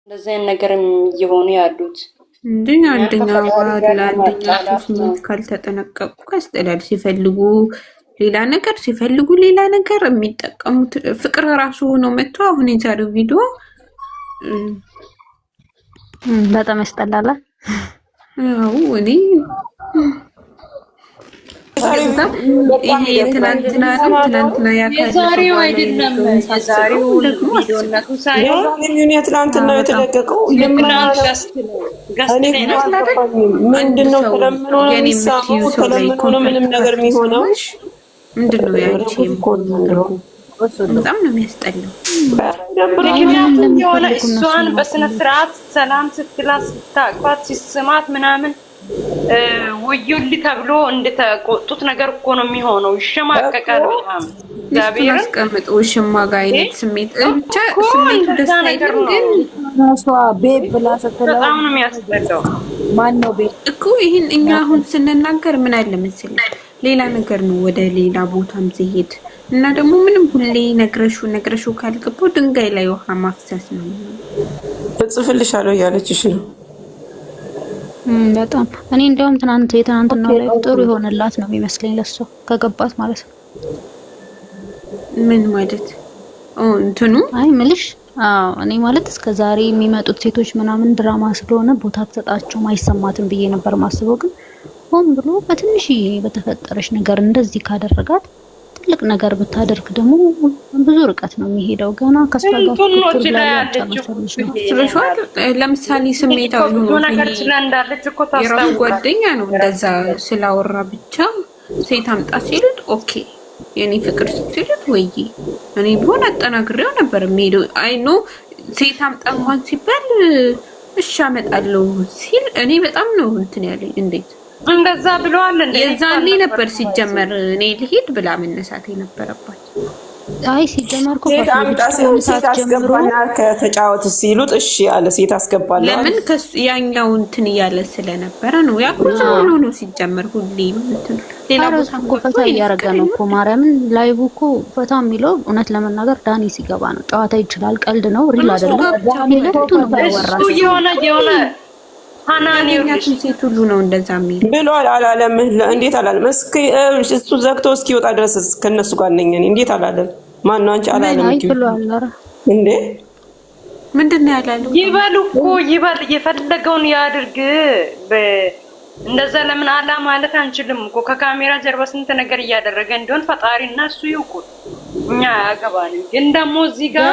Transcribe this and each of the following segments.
እንደዚህ አይነት ነገርም እየሆኑ ያሉት አንደኛው ለአንደኛው ስሜት ካልተጠነቀቁ ያስጠላል። ሲፈልጉ ሌላ ነገር የሚጠቀሙት ፍቅር ራሱ ሆኖ መጥቶ አሁን የዛሬው ቪዲዮ በጣም ያስጠላል። እኔ ይሄ ትናንትና የዛሬው አይደለም። የዛሬው ቪዲዮነቱ ሳይሆን ትናንትና የተለቀቀው ምንድነው? ተለምኖ ነው የሚሳመው፣ ተለምኖ ነው ምንም ነገር የሚሆነው። ምንድነው ያቺ በጣም ነው የሚያስጠላው። ምክንያቱም የሆነ እሷን በስነ ስርዓት ሰላም ስትላት ስታቅፋት ሲስማት ምናምን ወዮልኝ ተብሎ እንደተቆጡት ነገር እኮ ነው የሚሆነው። ይሸማቀቃል በጣም እግዚአብሔር አስቀምጦ ሽማጋ አይነት ስሜት ብቻ ስሜቱ ደስ አይልም። ግን ሷ ቤብ ብላ ስትለው በጣም ነው የሚያስጠላው። ማን ነው ቤብ እኮ ይሄን እኛ አሁን ስንናገር ምን አለ መሰለኝ ሌላ ነገር ነው ወደ ሌላ ቦታም ሲሄድ እና ደግሞ ምንም ሁሌ ነግረሹ ካልገባው ድንጋይ ላይ ውሃ ማፍሰስ ነው። እጽፍልሻለሁ እያለችሽ ነው። በጣም እኔ እንደውም የትናንትናው ላይ ጥሩ ይሆንላት ነው የሚመስለኝ ለሷ ከገባት ማለት ነው። ምን ማለት እንትኑ አይ ምልሽ እኔ ማለት እስከ ዛሬ የሚመጡት ሴቶች ምናምን ድራማ ስለሆነ ቦታ ተሰጣቸው አይሰማትም ብዬ ነበር ማስበው። ግን ሆን ብሎ በትንሽዬ በተፈጠረሽ ነገር እንደዚህ ካደረጋት ትልቅ ነገር ብታደርግ ደግሞ ብዙ ርቀት ነው የሚሄደው። ገና ከሷ ጋር ለምሳሌ ስሜታዊ ሆኖ የራሱ ጓደኛ ነው እንደዛ ስላወራ ብቻ ሴት አምጣ ሲሉት ኦኬ የኔ ፍቅር ሲሉት ወይ እኔ ቢሆን አጠናግሬው ነበር የሚሄደው። አይ ኖ ሴት አምጣ እንኳን ሲባል እሺ አመጣለሁ ሲል እኔ በጣም ነው እንትን ያለኝ። እንዴት እንደዛ ብለዋል እንዴ? የዛኔ ነበር ሲጀመር እኔ ልሄድ ብላ መነሳት የነበረባት። አይ ሲጀመር እኮ ሴት አምጣ ሴት አስገባና ከተጫወት ሲሉት እሺ አለ። ሴት አስገባለሁ ለምን ያኛው እንትን እያለ ስለነበረ ነው። ያኩዛ ነው ሲጀመር ሁሌም እንትን ሌላ ቦታ እኮ ፈታ እያደረገ ነው እኮ ማርያምን። ላይቭ እኮ ፈታ የሚለው እውነት ለመናገር ዳኒ ሲገባ ነው። ጨዋታ ይችላል፣ ቀልድ ነው፣ ሪል አይደለም። ሁለቱን ባይወራስ የሆነ ሃናኒውሽ ሴት ሁሉ ነው እንደዛ የሚል ብሏል አላለም? እንዴት አላለም? እስኪ እሱ ዘግቶ እስኪወጣ ድረስ ከነሱ ጋር ነኝ እኔ። እንዴት አላለም? ማን ነው አንቺ አላለም እንዴ? ምንድነው ያላለው? ይበሉ እኮ ይበል፣ የፈለገውን ያድርግ። እንደዛ ለምን አላ ማለት አንችልም እኮ። ከካሜራ ጀርባ ስንት ነገር እያደረገ እንደሆነ ፈጣሪ እና እሱ ይውቁት፣ እኛ ያገባን። ግን ደግሞ እዚህ ጋር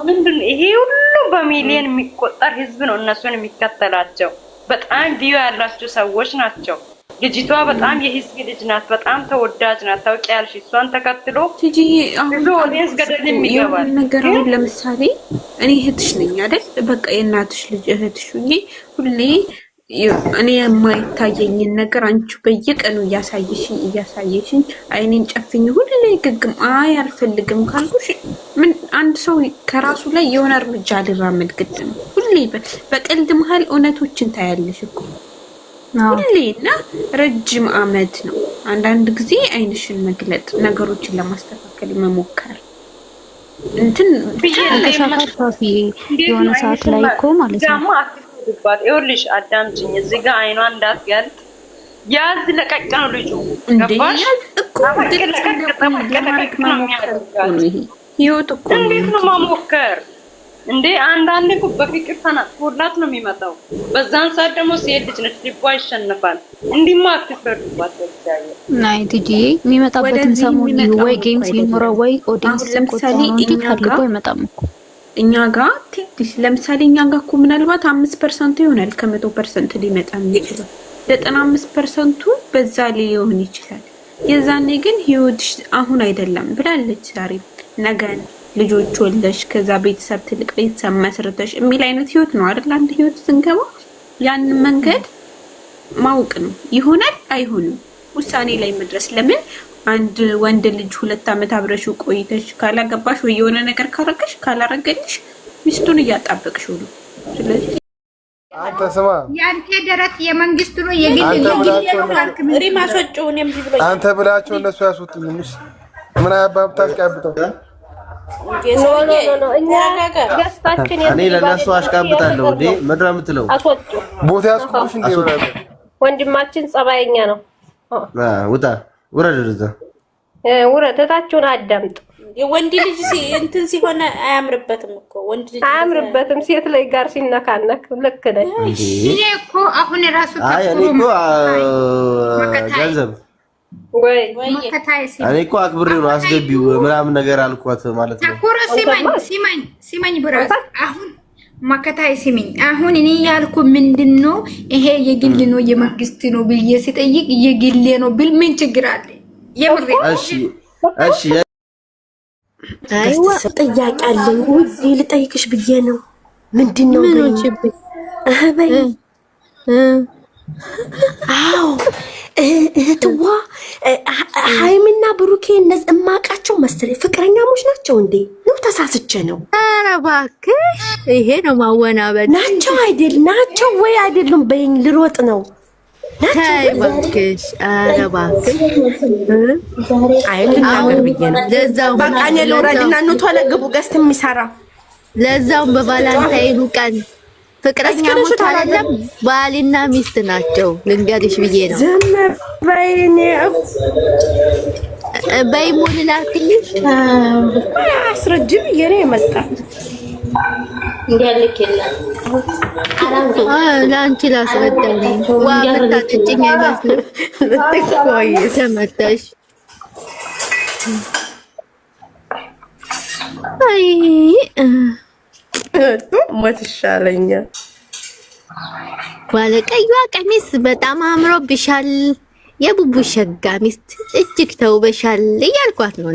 ምንድነው ይሄ ሁሉ በሚሊዮን የሚቆጠር ህዝብ ነው እነሱን የሚከተላቸው። በጣም ቪዩ ያላቸው ሰዎች ናቸው። ልጅቷ በጣም የህዝብ ልጅ ናት፣ በጣም ተወዳጅ ናት። ታውቂያለሽ? እሷን ተከትሎ ብዙ ኦዲየንስ ገደል የሚገባል ነገር። አሁን ለምሳሌ እኔ እህትሽ ነኝ አይደል? በቃ የእናትሽ ልጅ እህትሽ ሁሌ እኔ የማይታየኝን ነገር አንቺ በየቀኑ እያሳየሽኝ አይኔን ጨፍኝ ሁሌ ግግም አልፈልግም ካልኩሽ ምን አንድ ሰው ከራሱ ላይ የሆነ እርምጃ ሊራመድ ግድ ነው። ሁሌ በቀልድ መሀል እውነቶችን ታያለሽ እኮ ሁሌ እና ረጅም አመት ነው። አንዳንድ ጊዜ አይንሽን መግለጥ፣ ነገሮችን ለማስተካከል መሞከር እንትን የሆነ ሰዓት ላይ እኮ ማለት ነው ይኸውልሽ አዳምጪኝ። እዚህ ጋር አይኗን እንዳትገልጥ ያዝ ለቀቅ ነው ልጁ። ገባሽ እኮ ህይወት እኮ እንዴት ነው ማሞከር እንዴ? አንዳንዴ እኮ በፍቅር ተናጥፎላት ነው የሚመጣው። በዛን ሰዓት ደግሞ ሴት ልጅ ነች፣ ልቧ ይሸነፋል። እንዲማ አትፈርዱባት በእግዚአብሔር። ናይ ቲጂ የሚመጣበትን ሰሞን ወይ ጌም ሲኖረው ወይ ኦዲየንስ ለምሳሌ ልቦ አይመጣም እኮ እኛ ጋር ትንሽ ለምሳሌ እኛ ጋር እኮ ምናልባት 5% ይሆናል ከ100% ሊመጣ የሚችለው 95% በዛ ላይ ሊሆን ይችላል። የዛኔ ግን ህይወትሽ አሁን አይደለም ብላለች። ዛሬ ነገ ልጆች ወለሽ ከዛ ቤተሰብ ትልቅ ቤተሰብ መስርተሽ የሚል አይነት ህይወት ነው አይደል? አንድ ህይወት ስንገባ ያን መንገድ ማወቅ ነው። ይሆናል አይሆንም ውሳኔ ላይ መድረስ። ለምን አንድ ወንድ ልጅ 2 አመት አብረሽው ቆይተሽ ካላገባሽ ወይ የሆነ ነገር ካረገሽ ካላረገልሽ ሚስቱን እያጣበቅሽው ነው። ስለዚህ አንተ ስማ ያንተ ደረት የመንግስት ነው የግል ነው ማስወጪውን ብላቸው እነሱ ያስወጡልሽ። ምን አባብ ታስቀብጠው እኛ ገስታችን እኔ ለነሱ አሽቃብጣለሁ እንዴ ምድር የምትለው ቦታ ያስቆሽ እንዴ ወንድማችን ጸባየኛ ነው። ውጣ ውረድ እዛ ውረድ እታችሁን አዳምጥ። የወንድ ልጅ እንትን ሲሆን አያምርበትም እኮ ወንድ ልጅ አያምርበትም። ሴት ላይ ጋር ሲነካነክ ልክ ነህ። እኔ እኮ አሁን ራሱ ገንዘብ ወይ እኔ እኮ አክብሬው ነው አስገቢው ምናምን ነገር አልኳት ማለት ነው። ተኩረ ሲማኝ ብራስ አሁን መከታይ ሲሚኝ አሁን እኔ ያልኩ ምንድነው ይሄ የግል ነው የመንግስት ነው ብዬ ሲጠይቅ የግል ነው ብል ምን ችግር አለ? የምሬ እሺ አይዋ ጥያቄ አለኝ። ውዴ ልጠይቅሽ ብዬ ነው። ምንድነው በይ አዎ እህትዋ ሃይሚና ብሩኬ እነዚህ እማቃቸው መሰለኝ ፍቅረኛሞች ናቸው እንዴ? ነው ተሳስቼ ነው? ኧረ እባክሽ ይሄ ነው ማወናበድ። ናቸው አይደል? ናቸው ወይ አይደሉም? በይኝ ልሮጥ ነው። ተይ እባክሽ። ኧረ እባክሽ አይ ልናገር ብዬ ነው። በቃ እኔ ልውረድና ቶሎ ግቡ ገስት የሚሰራ ለዛውም በቫላንታይኑ ቀን ፍቅረኛሞች አይደለም ባልና ሚስት ናቸው። ልንገርሽ ብዬ ነው። ዝም በይኔ በይ ሞልላክልሽ አስረጅ ብዬ ነው የመጣት ለአንቺ ላስረዳኝ ዋ መታጭኝ አይመስልም። ተመታሽ። አይ ሞት ይሻለኛል። ባለቀይዋ ቀሚስ በጣም አምሮብሻል፣ የቡቡ ሸጋ ሚስት እጅግ ተውበሻል እያልኳት ነው።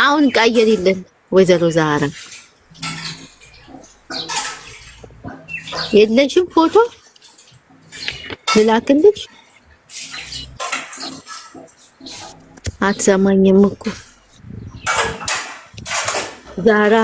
አሁን ቀይሪልን ወይዘሮ ዛራ የለሽም ፎቶ ልላክልሽ? አትሰማኝም እኮ ዛራ